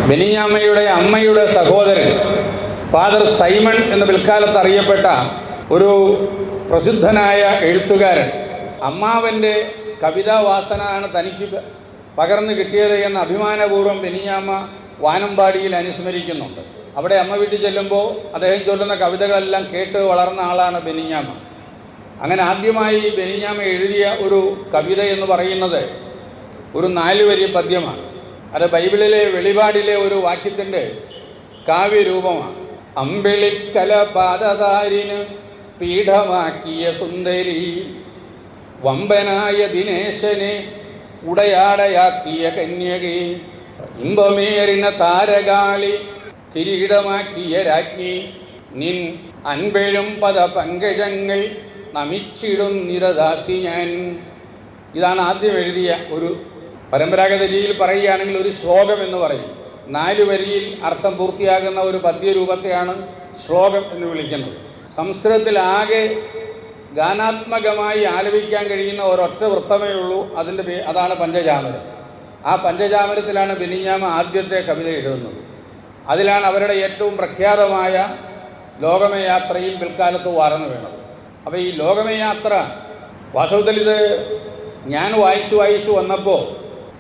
ബെനിഞ്ഞാമ്മയുടെ അമ്മയുടെ സഹോദരൻ father Simon എന്ന് പിൽക്കാലത്ത് അറിയപ്പെട്ട ഒരു പ്രസിദ്ധനായ എഴുത്തുകാരൻ അമ്മാവൻ്റെ കവിതാവാസനയാണ് തനിക്ക് പകർന്നു കിട്ടിയത് എന്ന് അഭിമാനപൂർവ്വം ബെനിഞ്ഞാമ്മ വാനമ്പാടിയിൽ അനുസ്മരിക്കുന്നുണ്ട്. അവിടെ അമ്മ വീട്ടിൽ ചെല്ലുമ്പോൾ അദ്ദേഹം ചൊല്ലുന്ന കവിതകളെല്ലാം കേട്ട് വളർന്ന ആളാണ് ബെനിഞ്ഞാമ്മ. അങ്ങനെ ആദ്യമായി ബെനിഞ്ഞാമ്മ എഴുതിയ ഒരു കവിത എന്ന് പറയുന്നത് ഒരു 4 വരി പദ്യമാണ്. അത് ബൈബിളിലെ വെളിപാടിലെ ഒരു വാക്യത്തിൻ്റെ കാവ്യരൂപമാണ്. അമ്പിളിക്കല പാദധാരിന് പീഠമാക്കിയ സുന്ദരി, വമ്പനായ ദിനേശനെ ഉടയാടയാക്കിയ കന്യകി, ഇമ്പമേറിന താരകാളി കിരീടമാക്കിയ രാജ്ഞി, നിൻ അൻപെഴും പദ പങ്കജങ്ങൾ നമിച്ചിടുന്നിരദാസി ഞാൻ. ഇതാണ് ആദ്യം എഴുതിയ ഒരു പരമ്പരാഗത രീതിയിൽ പറയുകയാണെങ്കിൽ ഒരു ശ്ലോകം എന്ന് പറയും. 4 വരിയിൽ അർത്ഥം പൂർത്തിയാകുന്ന ഒരു പദ്യരൂപത്തെയാണ് ശ്ലോകം എന്ന് വിളിക്കുന്നത്. സംസ്കൃതത്തിൽ ആകെ ഗാനാത്മകമായി ആലപിക്കാൻ കഴിയുന്ന ഒരൊറ്റ വൃത്തമേ ഉള്ളൂ. അതാണ് പഞ്ചചാമരം. ആ പഞ്ചചാമരത്തിലാണ് ബെനിഞ്ഞാമ്മ ആദ്യത്തെ കവിത എഴുതുന്നത്. അതിലാണ് അവരുടെ ഏറ്റവും പ്രഖ്യാതമായ ലോകമയാത്രയും പിൽക്കാലത്ത് വാർന്നു വീണത്. അപ്പോൾ ഈ ലോകമയാത്ര വാസ്തവത്തിൽ ഇത് ഞാൻ വായിച്ചു വന്നപ്പോൾ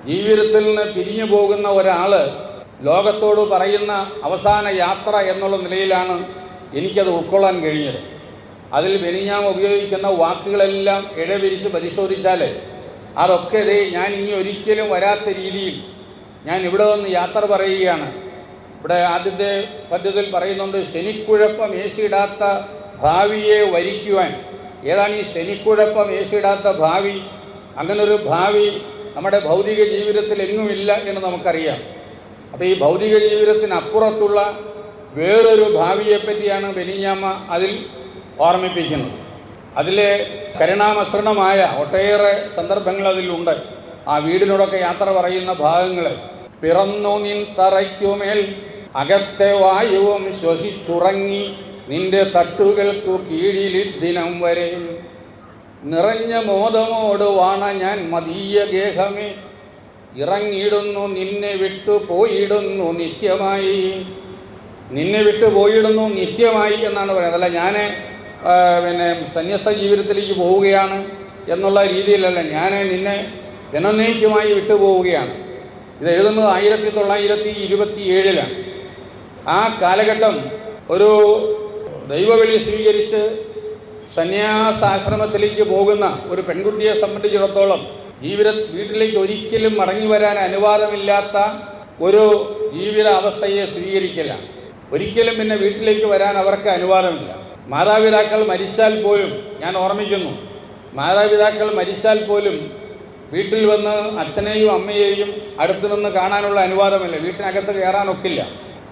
ജീവിതത്തിൽ നിന്ന് പിരിഞ്ഞു പോകുന്ന ഒരാൾ ലോകത്തോട് പറയുന്ന അവസാന യാത്ര എന്നുള്ള നിലയിലാണ് എനിക്കത് ഉൾക്കൊള്ളാൻ കഴിഞ്ഞത്. അതിൽ ബെനിഞ്ഞാമ്മ ഉപയോഗിക്കുന്ന വാക്കുകളെല്ലാം ഇഴപിരിച്ച് പരിശോധിച്ചാൽ അതൊക്കെ ഞാൻ ഇനി ഒരിക്കലും വരാത്ത രീതിയിൽ ഞാൻ ഇവിടെ നിന്ന് യാത്ര പറയുകയാണ്. ഇവിടെ ആദ്യത്തെ പദ്യത്തിൽ പറയുന്നുണ്ട്, ശനിക്കുഴപ്പം ഏശിടാത്ത ഭാവിയെ വരിക്കുവാൻ. ഏതാണ് ഈ ശനിക്കുഴപ്പം ഏശിടാത്ത ഭാവി? അങ്ങനൊരു ഭാവി നമ്മുടെ ഭൗതിക ജീവിതത്തിൽ എങ്ങുമില്ല എന്ന് നമുക്കറിയാം. അപ്പോൾ ഈ ഭൗതിക ജീവിതത്തിനപ്പുറത്തുള്ള വേറൊരു ഭാവിയെപ്പറ്റിയാണ് ബെനിഞ്ഞാമ്മ അതിൽ ഓർമ്മിപ്പിക്കുന്നത്. അതിലെ കരുണാമസൃണമായ ഒട്ടേറെ സന്ദർഭങ്ങൾ അതിലുണ്ട്. ആ വീടിനോടൊക്കെ യാത്ര പറയുന്ന ഭാഗങ്ങൾ, പിറന്നു നിൻ തറയ്ക്കുമേൽ അകത്തെ വായുവും ശ്വസിച്ചുറങ്ങി, നിന്റെ തട്ടുകൾക്കു കീഴിൽ ദിനം വരെ നിറഞ്ഞ മോദമോട് വാണ ഞാൻ മതീയ ഗേഹമേ, ഇറങ്ങിയിടുന്നു നിന്നെ വിട്ടു പോയിടുന്നു നിത്യമായി. നിന്നെ വിട്ടു പോയിടുന്നു നിത്യമായി എന്നാണ് പറയുന്നത്. അല്ല ഞാൻ സന്യസ്ത ജീവിതത്തിലേക്ക് പോവുകയാണ് എന്നുള്ള രീതിയിലല്ല, ഞാൻ നിന്നെ എന്നേക്കുമായി വിട്ടുപോവുകയാണ്. ഇത് എഴുതുന്നത് 1927 ആ കാലഘട്ടം ഒരു ദൈവവിളി സ്വീകരിച്ച് സന്യാസാശ്രമത്തിലേക്ക് പോകുന്ന ഒരു പെൺകുട്ടിയെ സംബന്ധിച്ചിടത്തോളം വീട്ടിലേക്ക് ഒരിക്കലും മടങ്ങി വരാൻ അനുവാദമില്ലാത്ത ഒരു ജീവിത അവസ്ഥയെ സ്വീകരിക്കലാണ്. ഒരിക്കലും പിന്നെ വീട്ടിലേക്ക് വരാൻ അവർക്ക് അനുവാദമില്ല. മാതാപിതാക്കൾ മരിച്ചാൽ പോലും, ഞാൻ ഓർമ്മിക്കുന്നു, മാതാപിതാക്കൾ മരിച്ചാൽ പോലും വീട്ടിൽ വന്ന് അച്ഛനെയും അമ്മയെയും അടുത്ത് നിന്ന് കാണാനുള്ള അനുവാദമില്ല. വീട്ടിനകത്ത് കയറാനൊക്കില്ല.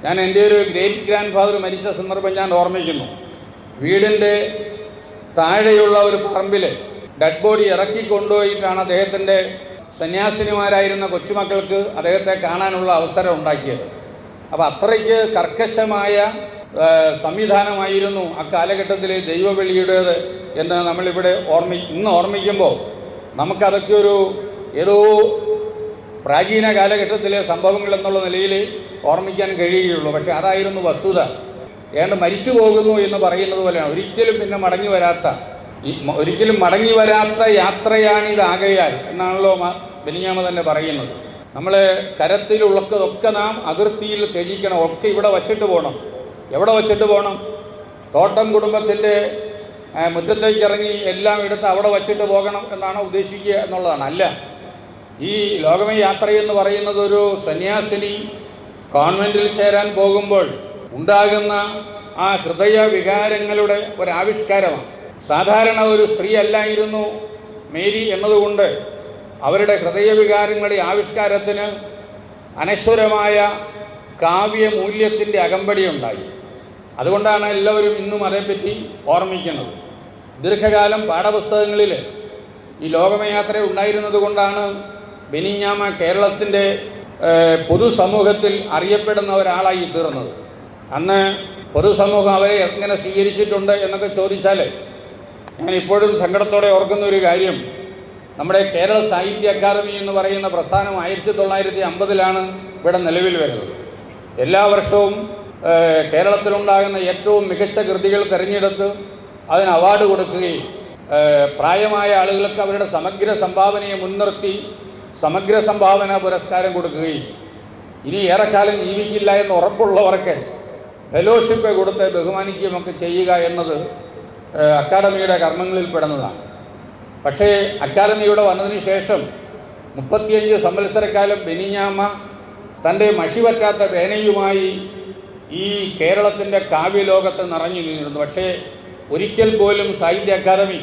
ഞാൻ എൻ്റെ ഒരു ഗ്രേറ്റ് ഗ്രാൻഡ് ഫാദർ മരിച്ച സന്ദർഭം ഞാൻ ഓർമ്മിക്കുന്നു. വീടിൻ്റെ താഴെയുള്ള ഒരു പറമ്പിൽ ഡെഡ് ബോഡി ഇറക്കി കൊണ്ടുപോയിട്ടാണ് അദ്ദേഹത്തിൻ്റെ സന്യാസിനിമാരായിരുന്ന കൊച്ചുമക്കൾക്ക് അദ്ദേഹത്തെ കാണാനുള്ള അവസരം ഉണ്ടാക്കിയത്. അപ്പോൾ അത്രയ്ക്ക് കർക്കശമായ സംവിധാനമായിരുന്നു അക്കാലഘട്ടത്തിലെ ദൈവവിളിയുടേത് എന്ന് നമ്മളിവിടെ ഇന്ന് ഓർമ്മിക്കുമ്പോൾ നമുക്കതൊക്കെ ഒരു ഏതോ പ്രാചീന കാലഘട്ടത്തിലെ സംഭവങ്ങൾ എന്നുള്ള നിലയിൽ ഓർമ്മിക്കാൻ കഴിയുകയുള്ളൂ. പക്ഷേ അതായിരുന്നു വസ്തുത. ഏതാണ്ട് മരിച്ചു പോകുന്നു എന്ന് പറയുന്നത് പോലെയാണ്. ഒരിക്കലും മടങ്ങി വരാത്ത യാത്രയാണിതാകയാൽ എന്നാണല്ലോ ബെനിഞ്ഞാമ്മ തന്നെ പറയുന്നത്. നമ്മൾ കരത്തിലുള്ളതൊക്കെ നാം അതിർത്തിയിൽ ത്യജിക്കണം. ഒക്കെ ഇവിടെ വച്ചിട്ട് പോകണം. എവിടെ വച്ചിട്ട് പോകണം? തോട്ടം കുടുംബത്തിൻ്റെ മുറ്റത്തേക്ക് ഇറങ്ങി എല്ലാം എടുത്ത് അവിടെ വച്ചിട്ട് പോകണം എന്നാണ് ഉദ്ദേശിക്കുക എന്നുള്ളതാണ്. അല്ല, ഈ ലോകമേ യാത്രയെന്ന് പറയുന്നത് ഒരു സന്യാസിനി കോൺവെൻറ്റിൽ ചേരാൻ പോകുമ്പോൾ ഉണ്ടാകുന്ന ആ ഹൃദയ വികാരങ്ങളുടെ ഒരാവിഷ്കാരമാണ്. സാധാരണ ഒരു സ്ത്രീ അല്ലായിരുന്നു മേരി എന്നതുകൊണ്ട് അവരുടെ ഹൃദയവികാരങ്ങളുടെ ആവിഷ്കാരത്തിന് അനശ്വരമായ കാവ്യമൂല്യത്തിൻ്റെ അകമ്പടിയുണ്ടായി. അതുകൊണ്ടാണ് എല്ലാവരും ഇന്നും അതേപ്പറ്റി ഓർമ്മിക്കുന്നത്. ദീർഘകാലം പാഠപുസ്തകങ്ങളിൽ ഈ ലോകമയാത്ര ഉണ്ടായിരുന്നത് കൊണ്ടാണ് ബെനിഞ്ഞാമ്മ കേരളത്തിൻ്റെ പൊതുസമൂഹത്തിൽ അറിയപ്പെടുന്ന ഒരാളായി തീർന്നത്. അന്ന് പൊതുസമൂഹം അവരെ എങ്ങനെ സ്വീകരിച്ചിട്ടുണ്ട് എന്നൊക്കെ ചോദിച്ചാൽ ഞാനിപ്പോഴും സങ്കടത്തോടെ ഓർക്കുന്ന ഒരു കാര്യം, നമ്മുടെ കേരള സാഹിത്യ അക്കാദമി എന്ന് പറയുന്ന പ്രസ്ഥാനം 1950 ഇവിടെ നിലവിൽ വരുന്നത്. എല്ലാ വർഷവും കേരളത്തിലുണ്ടാകുന്ന ഏറ്റവും മികച്ച കൃതികൾ തിരഞ്ഞെടുത്ത് അതിന് അവാർഡ് കൊടുക്കുകയും പ്രായമായ ആളുകൾക്ക് അവരുടെ സമഗ്ര സംഭാവനയെ മുൻനിർത്തി സമഗ്ര സംഭാവന പുരസ്കാരം കൊടുക്കുകയും ഇനി ഏറെക്കാലം ജീവിക്കില്ല എന്ന് ഉറപ്പുള്ളവർക്ക് ഫെലോഷിപ്പ് കൊടുത്ത് ബഹുമാനിക്കുകയുമൊക്കെ ചെയ്യുക എന്നത് അക്കാദമിയുടെ കർമ്മങ്ങളിൽ പെടുന്നതാണ്. പക്ഷേ അക്കാദമിയുടെ വന്നതിന് ശേഷം 35 സംവത്സരക്കാലം ബെനിഞ്ഞാമ്മ തൻ്റെ മഷിവറ്റാത്ത പേനയുമായി ഈ കേരളത്തിൻ്റെ കാവ്യലോകത്ത് നിറഞ്ഞു നിന്നിരുന്നു. പക്ഷേ ഒരിക്കൽ പോലും സാഹിത്യ അക്കാദമി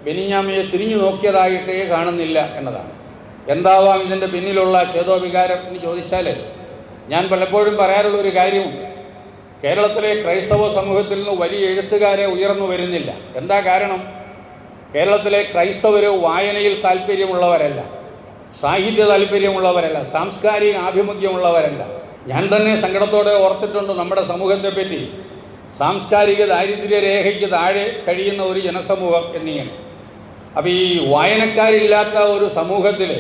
ബെനിഞ്ഞാമ്മയെ തിരിഞ്ഞു നോക്കിയതായിട്ടേ കാണുന്നില്ല എന്നതാണ്. എന്താവാം ഇതിൻ്റെ പിന്നിലുള്ള ചേതോവികാരം എന്ന് ചോദിച്ചാൽ ഞാൻ പലപ്പോഴും പറയാറുള്ള ഒരു കാര്യമുണ്ട്. കേരളത്തിലെ ക്രൈസ്തവ സമൂഹത്തിൽ നിന്ന് വലിയ എഴുത്തുകാരെ ഉയർന്നു വരുന്നില്ല. എന്താ കാരണം? കേരളത്തിലെ ക്രൈസ്തവർ വായനയിൽ താല്പര്യമുള്ളവരല്ല, സാഹിത്യ താല്പര്യമുള്ളവരല്ല, സാംസ്കാരിക ആഭിമുഖ്യമുള്ളവരല്ല. ഞാൻ തന്നെ സങ്കടത്തോടെ ഓർത്തിട്ടുണ്ട് നമ്മുടെ സമൂഹത്തെപ്പറ്റി. സാംസ്കാരിക ദാരിദ്ര്യരേഖയ്ക്ക് താഴെ കഴിയുന്ന ഒരു ജനസമൂഹം എന്നിങ്ങനെ. അപ്പോൾ ഈ വായനക്കാരില്ലാത്ത ഒരു സമൂഹത്തിൽ,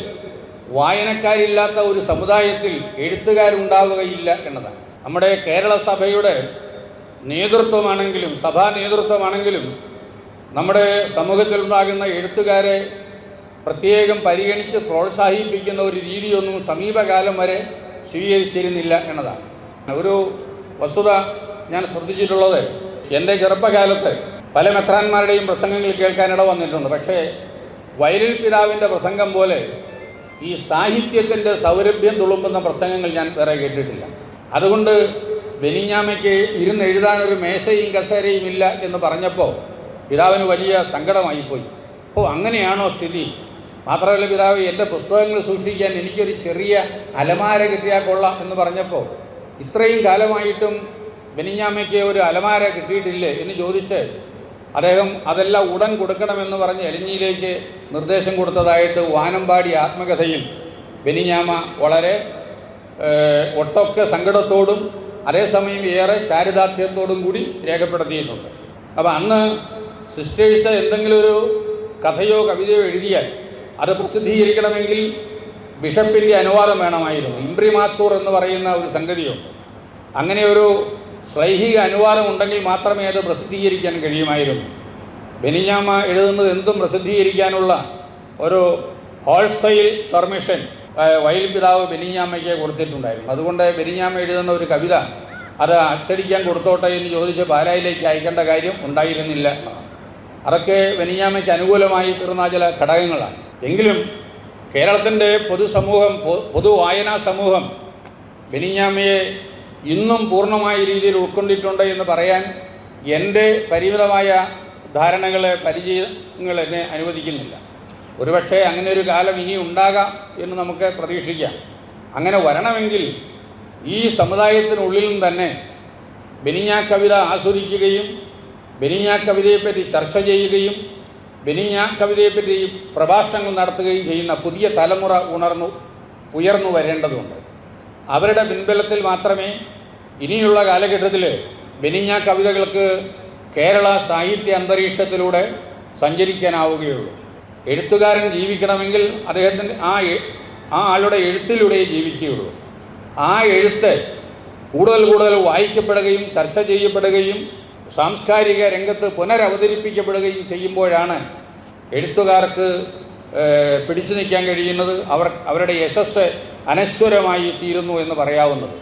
വായനക്കാരില്ലാത്ത ഒരു സമുദായത്തിൽ എഴുത്തുകാരുണ്ടാവുകയില്ല എന്നതാണ്. നമ്മുടെ കേരള സഭയുടെ നേതൃത്വമാണെങ്കിലും സഭാ നേതൃത്വമാണെങ്കിലും നമ്മുടെ സമൂഹത്തിലുണ്ടാകുന്ന എഴുത്തുകാരെ പ്രത്യേകം പരിഗണിച്ച് പ്രോത്സാഹിപ്പിക്കുന്ന ഒരു രീതിയൊന്നും സമീപകാലം വരെ സ്വീകരിച്ചിരുന്നില്ല എന്നതാണ്. ഒരു വസ്തുത ഞാൻ ശ്രദ്ധിച്ചിട്ടുള്ളത്, എൻ്റെ ചെറുപ്പകാലത്ത് പല മെത്രാന്മാരുടെയും പ്രസംഗങ്ങൾ കേൾക്കാനിട വന്നിട്ടുണ്ട്. പക്ഷേ വയലിൽ പിതാവിൻ്റെ പ്രസംഗം പോലെ ഈ സാഹിത്യത്തിൻ്റെ സൗരഭ്യം തുളുമ്പുന്ന പ്രസംഗങ്ങൾ ഞാൻ വേറെ കേട്ടിട്ടില്ല. അതുകൊണ്ട് ബെനിഞ്ഞാമ്മയ്ക്ക് ഇരുന്ന് എഴുതാനൊരു മേശയും കസേരയും ഇല്ല എന്ന് പറഞ്ഞപ്പോൾ പിതാവിന് വലിയ സങ്കടമായിപ്പോയി. അങ്ങനെയാണോ സ്ഥിതി? മാത്രമല്ല, പിതാവ് എൻ്റെ പുസ്തകങ്ങൾ സൂക്ഷിക്കാൻ എനിക്കൊരു ചെറിയ അലമാര കിട്ടിയാൽ കൊള്ളാം എന്ന് പറഞ്ഞപ്പോൾ ഇത്രയും കാലമായിട്ടും ബെനിഞ്ഞാമ്മയ്ക്ക് ഒരു അലമാര കിട്ടിയിട്ടില്ലേ എന്ന് ചോദിച്ച് അദ്ദേഹം അതെല്ലാം ഉടൻ കൊടുക്കണമെന്ന് പറഞ്ഞ് എലഞ്ഞിയിലേക്ക് നിർദ്ദേശം കൊടുത്തതായിട്ട് വാനമ്പാടി ആത്മകഥയിൽ ബെനിഞ്ഞാമ്മ വളരെ ഒട്ടൊക്കെ സങ്കടത്തോടും അതേസമയം ഏറെ ചാരിതാർത്ഥ്യത്തോടും കൂടി രേഖപ്പെടുത്തിയിട്ടുണ്ട്. അപ്പോൾ അന്ന് സിസ്റ്റേഴ്സ് എന്തെങ്കിലും ഒരു കഥയോ കവിതയോ എഴുതിയാൽ അത് പ്രസിദ്ധീകരിക്കണമെങ്കിൽ ബിഷപ്പിൻ്റെ അനുവാദം വേണമായിരുന്നു. ഇംപ്രിമാത്തൂർ എന്ന് പറയുന്ന ഒരു സംഗതിയുണ്ട്. അങ്ങനെ ഒരു ശ്ലൈഹിക അനുവാദം ഉണ്ടെങ്കിൽ മാത്രമേ അത് പ്രസിദ്ധീകരിക്കാൻ കഴിയുമായിരുന്നു. ബെനിഞ്ഞാമ്മ എഴുതുന്നത് എന്തും പ്രസിദ്ധീകരിക്കാനുള്ള ഒരു ഹോൾസെയിൽ പെർമിഷൻ വയൽ പിതാവ് ബെനിഞ്ഞാമ്മയ്ക്ക് കൊടുത്തിട്ടുണ്ടായിരുന്നു. അതുകൊണ്ട് ബെനിഞ്ഞാമ്മ എഴുതുന്ന ഒരു കവിത അത് അച്ചടിക്കാൻ കൊടുത്തോട്ടെ എന്ന് ചോദിച്ച് പാലായിലേക്ക് അയക്കേണ്ട കാര്യം ഉണ്ടായിരുന്നില്ല. അതൊക്കെ ബെനിഞ്ഞാമ്മയ്ക്ക് അനുകൂലമായി തീർന്ന ചില ഘടകങ്ങളാണ്. എങ്കിലും കേരളത്തിൻ്റെ പൊതുസമൂഹം, പൊതുവായനാ സമൂഹം ബെനിഞ്ഞാമ്മയെ ഇന്നും പൂർണ്ണമായ രീതിയിൽ ഉൾക്കൊണ്ടിട്ടുണ്ട് എന്ന് പറയാൻ എൻ്റെ പരിമിതമായ ധാരണകളെ പരിചയങ്ങൾ എന്നെ അനുവദിക്കുന്നില്ല. ഒരുപക്ഷെ അങ്ങനെ ഒരു കാലം ഇനി ഉണ്ടാകാം എന്ന് നമുക്ക് പ്രതീക്ഷിക്കാം. അങ്ങനെ വരണമെങ്കിൽ ഈ സമുദായത്തിനുള്ളിലും തന്നെ ബെനിഞ്ഞാ കവിത ആസ്വദിക്കുകയും ബെനിഞ്ഞാ കവിതയെപ്പറ്റി ചർച്ച ചെയ്യുകയും ബെനിഞ്ഞാ കവിതയെപ്പറ്റി പ്രഭാഷണങ്ങൾ നടത്തുകയും ചെയ്യുന്ന പുതിയ തലമുറ ഉയർന്നു വരേണ്ടതുണ്ട്. അവരുടെ പിൻബലത്തിൽ മാത്രമേ ഇനിയുള്ള കാലഘട്ടത്തിൽ ബെനിഞ്ഞാ കവിതകൾക്ക് കേരള സാഹിത്യ അന്തരീക്ഷത്തിലൂടെ സഞ്ചരിക്കാനാവുകയുള്ളൂ. എഴുത്തുകാരൻ ജീവിക്കണമെങ്കിൽ അദ്ദേഹത്തിൻ്റെ ആ ആളുടെ എഴുത്തിലൂടെ ജീവിക്കുകയുള്ളൂ. ആ എഴുത്ത് കൂടുതൽ വായിക്കപ്പെടുകയും ചർച്ച ചെയ്യപ്പെടുകയും സാംസ്കാരിക രംഗത്ത് പുനരവതരിപ്പിക്കപ്പെടുകയും ചെയ്യുമ്പോഴാണ് എഴുത്തുകാർക്ക് പിടിച്ചു നിൽക്കാൻ കഴിയുന്നത്. അവരുടെ യശസ്സ് അനശ്വരമായി തീരുന്നു എന്ന് പറയാവുന്നത്.